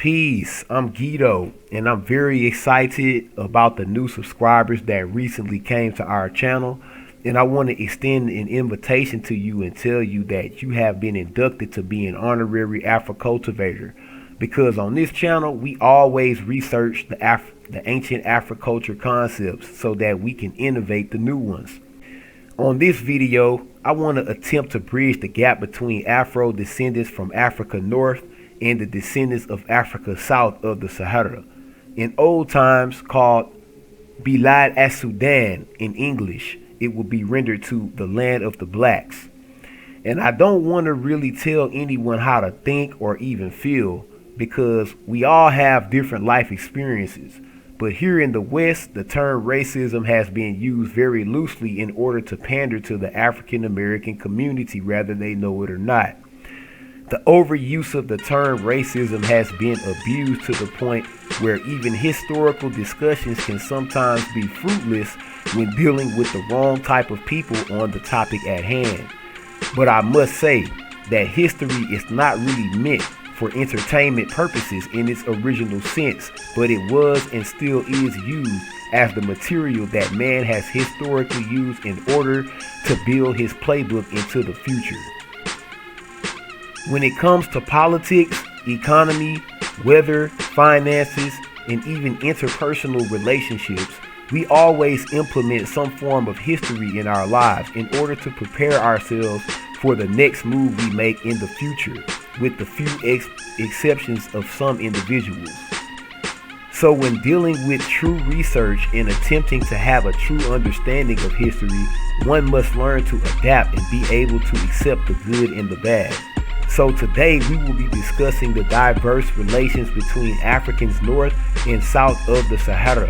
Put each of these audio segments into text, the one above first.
Peace, I'm Guido, and I'm very excited about the new subscribers that recently came to our channel. And I want to extend an invitation to you and tell you that you have been inducted to be an honorary Afri-cultivator. Because on this channel, we always research the ancient Afri-culture concepts so that we can innovate the new ones. On this video, I want to attempt to bridge the gap between Afro descendants from Africa North and the descendants of Africa south of the Sahara, in old times called Bilad as-Sudan in English. It will be rendered to the land of the blacks. And I don't want to really tell anyone how to think or even feel, because we all have different life experiences. But here in the West, the term racism has been used very loosely in order to pander to the African American community, whether they know it or not. The overuse of the term racism has been abused to the point where even historical discussions can sometimes be fruitless when dealing with the wrong type of people on the topic at hand. But I must say that history is not really meant for entertainment purposes in its original sense, but it was and still is used as the material that man has historically used in order to build his playbook into the future. When it comes to politics, economy, weather, finances, and even interpersonal relationships, we always implement some form of history in our lives in order to prepare ourselves for the next move we make in the future, with the few exceptions of some individuals. So when dealing with true research and attempting to have a true understanding of history, one must learn to adapt and be able to accept the good and the bad. So today we will be discussing the diverse relations between Africans north and south of the Sahara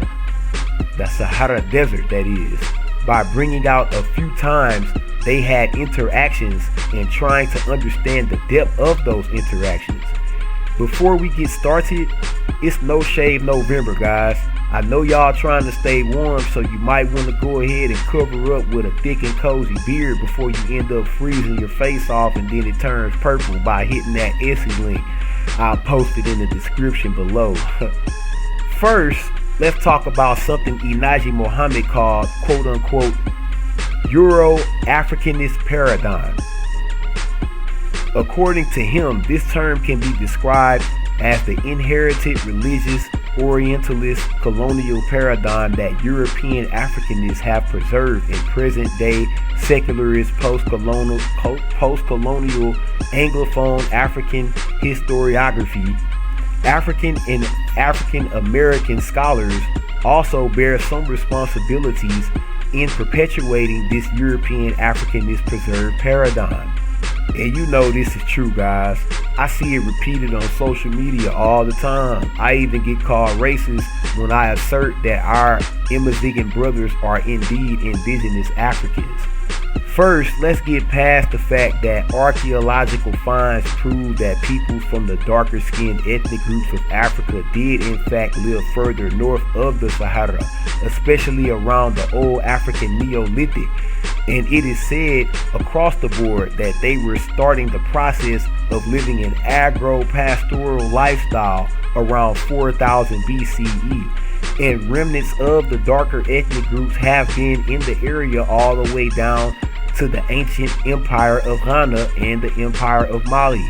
Desert, that is, by bringing out a few times they had interactions and trying to understand the depth of those interactions. Before we get started, it's No Shave November, guys. I know y'all trying to stay warm, so you might want to go ahead and cover up with a thick and cozy beard before you end up freezing your face off and then it turns purple by hitting that Etsy link I'll post it in the description below. First, let's talk about something Elijah Muhammad called quote-unquote Euro-Africanist paradigm. According to him, this term can be described as the inherited religious Orientalist colonial paradigm that European Africanists have preserved in present-day secularist post-colonial Anglophone African historiography. African and African American scholars also bear some responsibilities in perpetuating this European Africanist preserved paradigm. And you know this is true, guys. I see it repeated on social media all the time. I even get called racist when I assert that our Amazighan brothers are indeed indigenous Africans. First, let's get past the fact that archaeological finds prove that people from the darker skinned ethnic groups of Africa did in fact live further north of the Sahara, especially around the old African Neolithic. And it is said across the board that they were starting the process of living an agro-pastoral lifestyle around 4000 BCE. And remnants of the darker ethnic groups have been in the area all the way down to the ancient empire of Ghana and the empire of Mali.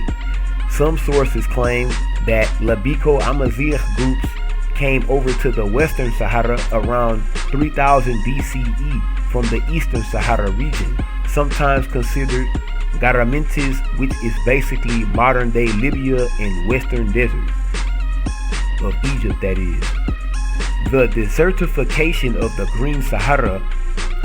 Some sources claim that Labiko Amazigh groups came over to the western Sahara around 3000 BCE from the eastern Sahara region, sometimes considered Garamintes, which is basically modern-day Libya and western desert of Egypt, that is. The desertification of the Green Sahara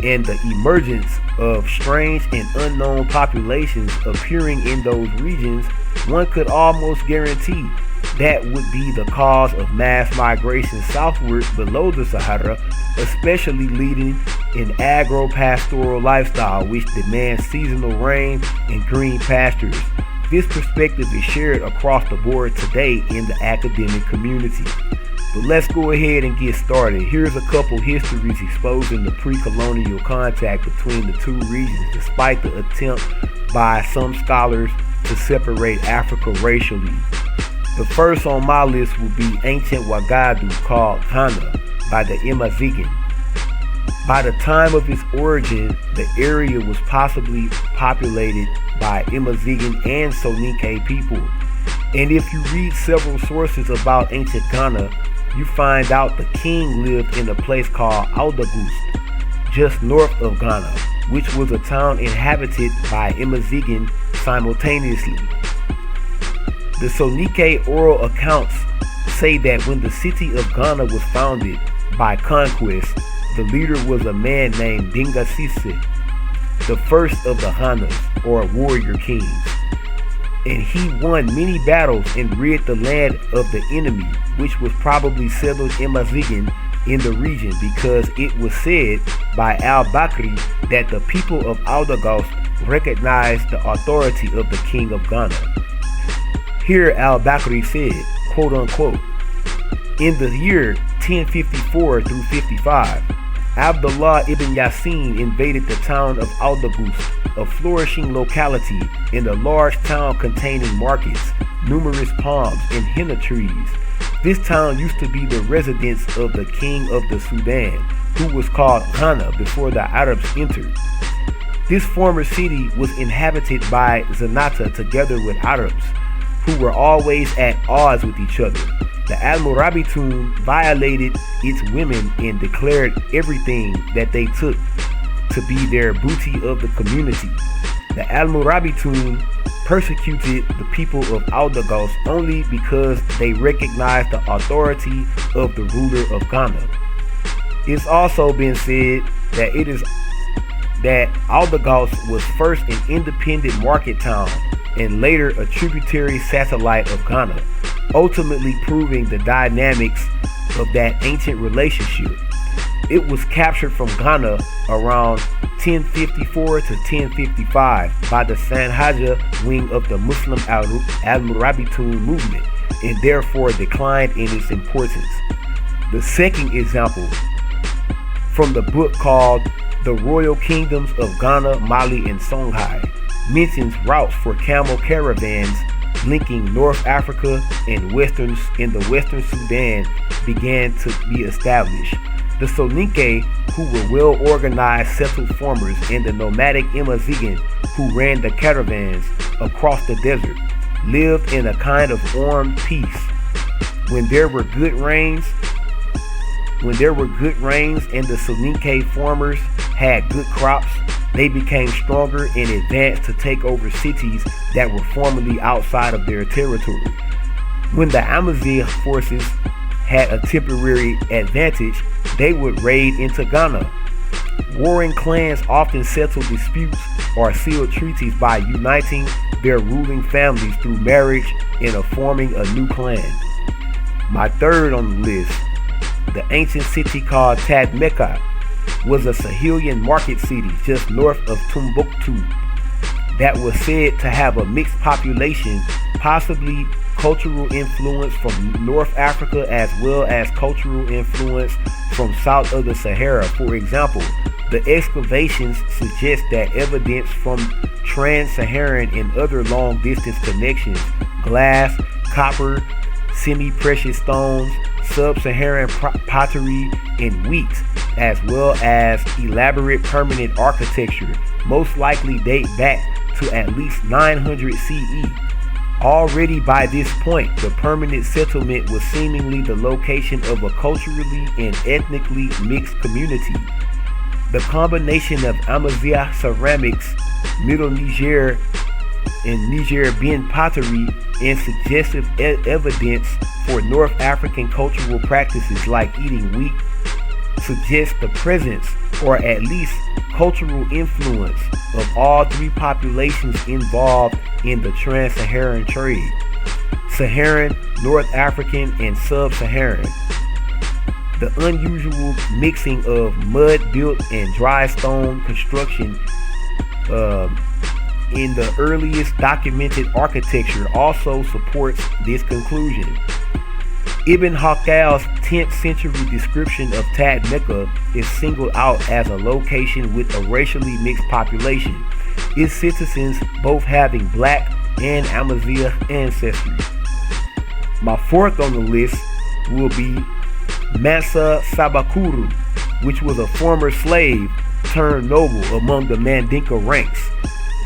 and the emergence of strange and unknown populations appearing in those regions, one could almost guarantee that would be the cause of mass migration southward below the Sahara, especially leading an agro-pastoral lifestyle which demands seasonal rain and green pastures. This perspective is shared across the board today in the academic community. But let's go ahead and get started. Here's a couple histories exposing the pre-colonial contact between the two regions, despite the attempt by some scholars to separate Africa racially. The first on my list will be ancient Wagadu called Ghana by the Amazigh. By the time of its origin, the area was possibly populated by Amazigh and Soninke people. And if you read several sources about ancient Ghana, you find out the king lived in a place called Aldagust, just north of Ghana, which was a town inhabited by Amazigh simultaneously. The Soninke oral accounts say that when the city of Ghana was founded by conquest, the leader was a man named Dingasise, the first of the Hanas, or warrior kings. And he won many battles and rid the land of the enemy, which was probably settled Amazigh in the region, because it was said by al-Bakri that the people of Aldagust recognized the authority of the king of Ghana. Here al-Bakri said, quote unquote, in the year 1054 through 55, Abdullah ibn Yassin invaded the town of Aldagust, a flourishing locality in a large town containing markets, numerous palms, and henna trees. This town used to be the residence of the king of the Sudan, who was called Ghana before the Arabs entered. This former city was inhabited by Zenata together with Arabs, who were always at odds with each other. The Almorabitum violated its women and declared everything that they took to be their booty of the community. The Almorabitum persecuted the people of Aldagust only because they recognized the authority of the ruler of Ghana. It's also been said that Aldagust was first an independent market town and later a tributary satellite of Ghana, ultimately proving the dynamics of that ancient relationship. It was captured from Ghana around 1054 to 1055 by the Songhai wing of the Muslim al-Murabitum movement, and therefore declined in its importance. The second example, from the book called The Royal Kingdoms of Ghana, Mali, and Songhai, mentions routes for camel caravans linking North Africa and the Western Sudan began to be established. The Soninke, who were well-organized settled farmers, and the nomadic Amazigh, who ran the caravans across the desert, lived in a kind of armed peace. When there were good rains and the Soninke farmers had good crops, they became stronger and advanced to take over cities that were formerly outside of their territory. When the Amazigh forces had a temporary advantage, they would raid into Ghana. Warring clans often settled disputes or sealed treaties by uniting their ruling families through marriage and forming a new clan. My third on the list, the ancient city called Mecca, was a Sahelian market city just north of Timbuktu that was said to have a mixed population, possibly cultural influence from North Africa as well as cultural influence from south of the Sahara. For example, the excavations suggest that evidence from trans-Saharan and other long-distance connections, glass, copper, semi-precious stones, sub-Saharan pottery, and wheat, as well as elaborate permanent architecture, most likely date back to at least 900 CE. Already by this point, the permanent settlement was seemingly the location of a culturally and ethnically mixed community. The combination of Amazigh ceramics, Middle Niger and Niger-Ben pottery, and suggestive evidence for North African cultural practices like eating wheat suggests the presence, or at least cultural influence, of all three populations involved in the trans-Saharan trade: Saharan, North African, and Sub-Saharan. The unusual mixing of mud-built and dry stone construction in the earliest documented architecture also supports this conclusion. Ibn Hakal's 10th century description of Mecca is singled out as a location with a racially mixed population, its citizens both having black and Amazigh ancestry. My fourth on the list will be Mansa Sabakuru, which was a former slave turned noble among the Mandinka ranks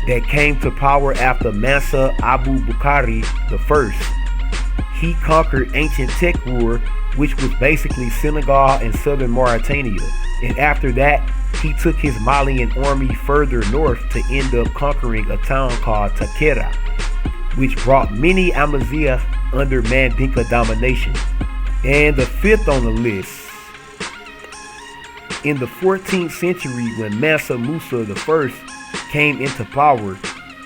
that came to power after Mansa Abu Bukari I. He conquered ancient Tekrur, which was basically Senegal and southern Mauritania, and after that he took his Malian army further north to end up conquering a town called Takera, which brought many Amazigh under Mandinka domination. And the fifth on the list, in the 14th century when Mansa Musa I came into power,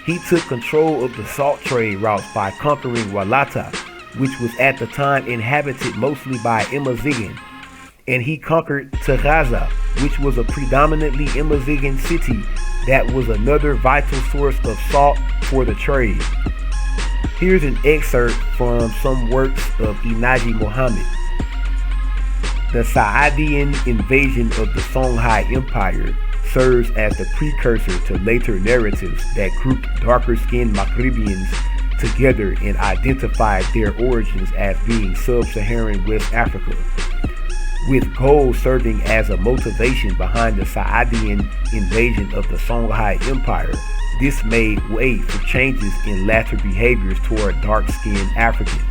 he took control of the salt trade routes by conquering Walata, which was at the time inhabited mostly by Amazigh, and he conquered Taghaza, which was a predominantly Amazigh city that was another vital source of salt for the trade. Here's an excerpt from some works of Inaji Muhammad. The Saadian invasion of the Songhai Empire serves as the precursor to later narratives that grouped darker-skinned Maghribians together and identified their origins as being sub-Saharan West Africa, with gold serving as a motivation behind the Saadian invasion of the Songhai Empire. This made way for changes in latter behaviors toward dark-skinned Africans.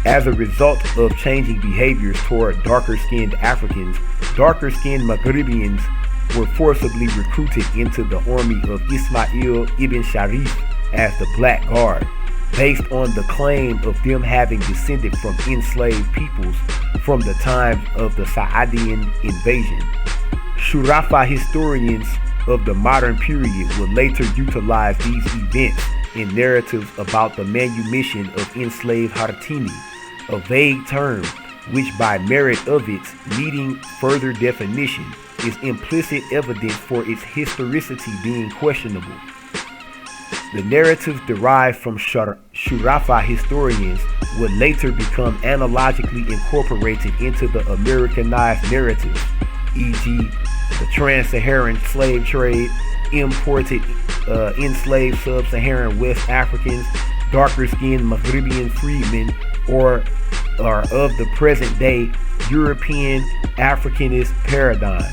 As a result of changing behaviors toward darker-skinned Africans, darker-skinned Maghribians were forcibly recruited into the army of Ismail ibn Sharif as the Black Guard, based on the claim of them having descended from enslaved peoples from the times of the Saadian invasion. Shurafa historians of the modern period would later utilize these events in narratives about the manumission of enslaved Hartini, a vague term which, by merit of its needing further definition, is implicit evidence for its historicity being questionable. The narratives derived from Shurafa historians would later become analogically incorporated into the Americanized narratives, e.g. the trans-Saharan slave trade, imported enslaved sub-Saharan West Africans, darker-skinned Maghribian freedmen, or of the present-day European Africanist paradigm.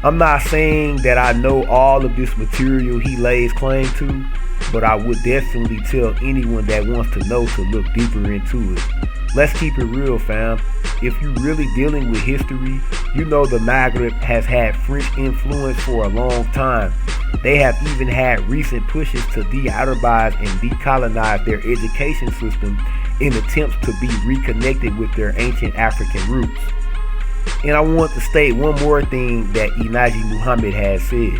I'm not saying that I know all of this material he lays claim to, but I would definitely tell anyone that wants to know to look deeper into it. Let's keep it real, fam. If you're really dealing with history, you know the Maghreb has had French influence for a long time. They have even had recent pushes to de-Arabize and decolonize their education system in attempts to be reconnected with their ancient African roots. And I want to state one more thing that Inaji Muhammad has said.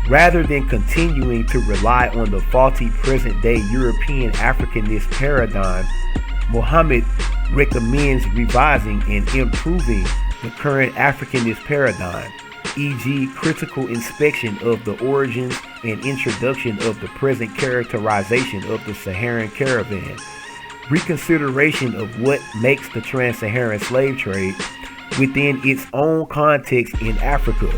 Rather than continuing to rely on the faulty present-day European Africanist paradigm, Muhammad recommends revising and improving the current Africanist paradigm, e.g. critical inspection of the origins and introduction of the present characterization of the Saharan caravan, reconsideration of what makes the trans-Saharan slave trade within its own context in Africa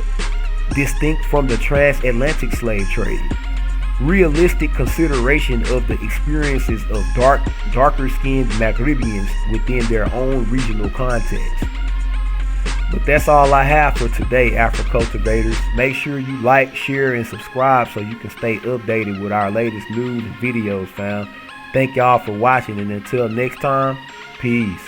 distinct from the transatlantic slave trade, realistic consideration of the experiences of darker-skinned Maghribians within their own regional context. But that's all I have for today, Afro-cultivators. Make sure you like, share, and subscribe so you can stay updated with our latest news and videos, fam. Thank y'all for watching, and until next time, peace.